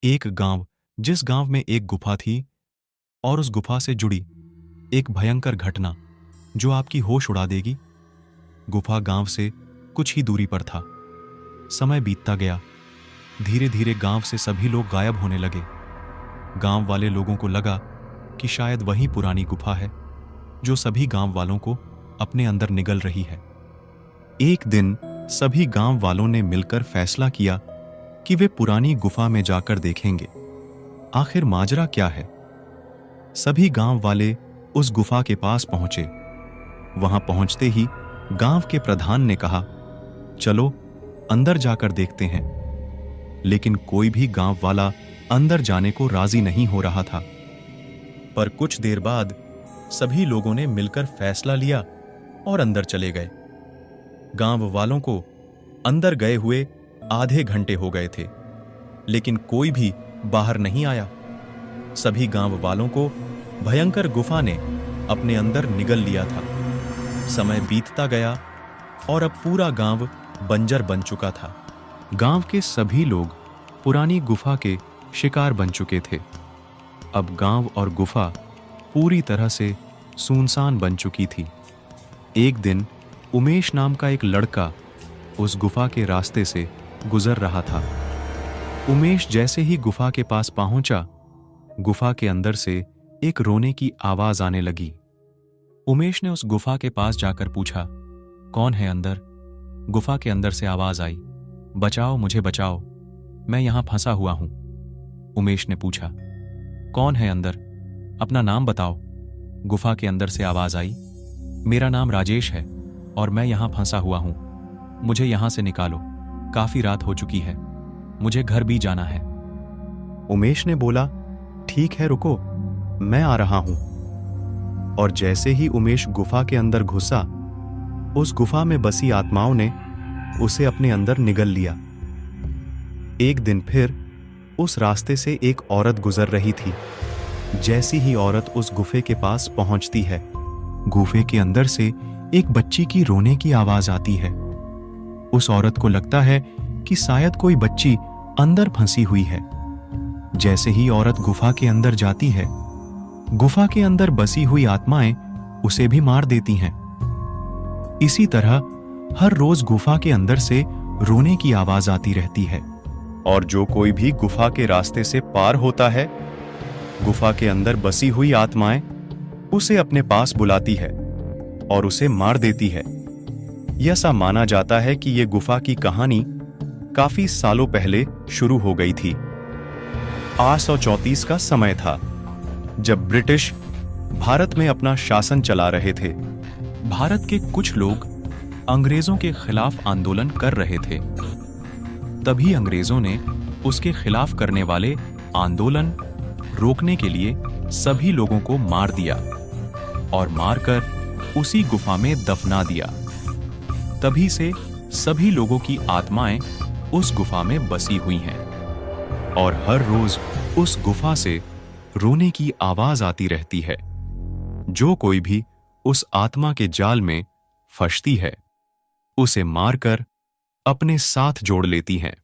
एक गांव, जिस गांव में एक गुफा थी और उस गुफा से जुड़ी एक भयंकर घटना जो आपकी होश उड़ा देगी। गुफा गांव से कुछ ही दूरी पर था। समय बीतता गया। धीरे धीरे गांव से सभी लोग गायब होने लगे। गांव वाले लोगों को लगा कि शायद वही पुरानी गुफा है जो सभी गांव वालों को अपने अंदर निगल रही है। एक दिन सभी गांव वालों ने मिलकर फैसला किया कि वे पुरानी गुफा में जाकर देखेंगे आखिर माजरा क्या है। सभी गांव वाले उस गुफा के पास पहुंचे। वहां पहुंचते ही गांव के प्रधान ने कहा, चलो अंदर जाकर देखते हैं। लेकिन कोई भी गांव वाला अंदर जाने को राजी नहीं हो रहा था। पर कुछ देर बाद सभी लोगों ने मिलकर फैसला लिया और अंदर चले गए। गांव वालों को अंदर गए हुए आधे घंटे हो गए थे, लेकिन कोई भी बाहर नहीं आया। सभी गांव वालों को भयंकर गुफा ने अपने अंदर निगल लिया था। समय बीतता गया और अब पूरा गांव बंजर बन चुका था। गांव के सभी लोग पुरानी गुफा के शिकार बन चुके थे। अब गांव और गुफा पूरी तरह से सुनसान बन चुकी थी। एक दिन उमेश नाम का एक लड़का उस गुफा के रास्ते से गुजर रहा था। उमेश जैसे ही गुफा के पास पहुंचा, गुफा के अंदर से एक रोने की आवाज आने लगी। उमेश ने उस गुफा के पास जाकर पूछा, कौन है अंदर? गुफा के अंदर से आवाज आई, बचाओ मुझे बचाओ, मैं यहां फंसा हुआ हूं। उमेश ने पूछा, कौन है अंदर? अपना नाम बताओ। गुफा के अंदर से आवाज आई, मेरा नाम राजेश है और मैं यहां फंसा हुआ हूं। मुझे यहां से निकालो, काफी रात हो चुकी है, मुझे घर भी जाना है। उमेश ने बोला, ठीक है रुको, मैं आ रहा हूं। और जैसे ही उमेश गुफा के अंदर घुसा, उस गुफा में बसी आत्माओं ने उसे अपने अंदर निगल लिया। एक दिन फिर उस रास्ते से एक औरत गुजर रही थी। जैसी ही औरत उस गुफे के पास पहुंचती है, गुफे के अंदर से एक बच्ची की रोने की आवाज आती है। उस औरत को लगता है कि शायद कोई बच्ची अंदर फंसी हुई है। जैसे ही औरत गुफा के अंदर जाती है, गुफा के अंदर बसी हुई आत्माएं उसे भी मार देती हैं। इसी तरह हर रोज गुफा के अंदर से रोने की आवाज आती रहती है। और जो कोई भी गुफा के रास्ते से पार होता है, गुफा के अंदर बसी हुई आत्माएं उसे अपने पास बुलाती है और उसे मार देती है। ऐसा माना जाता है कि यह गुफा की कहानी काफी सालों पहले शुरू हो गई थी। 834 का समय था, जब ब्रिटिश भारत में अपना शासन चला रहे थे। भारत के कुछ लोग अंग्रेजों के खिलाफ आंदोलन कर रहे थे। तभी अंग्रेजों ने उसके खिलाफ करने वाले आंदोलन रोकने के लिए सभी लोगों को मार दिया और मारकर उसी गुफा में दफना दिया। तभी से सभी लोगों की आत्माएं उस गुफा में बसी हुई हैं और हर रोज उस गुफा से रोने की आवाज आती रहती है। जो कोई भी उस आत्मा के जाल में फंसती है, उसे मारकर अपने साथ जोड़ लेती हैं।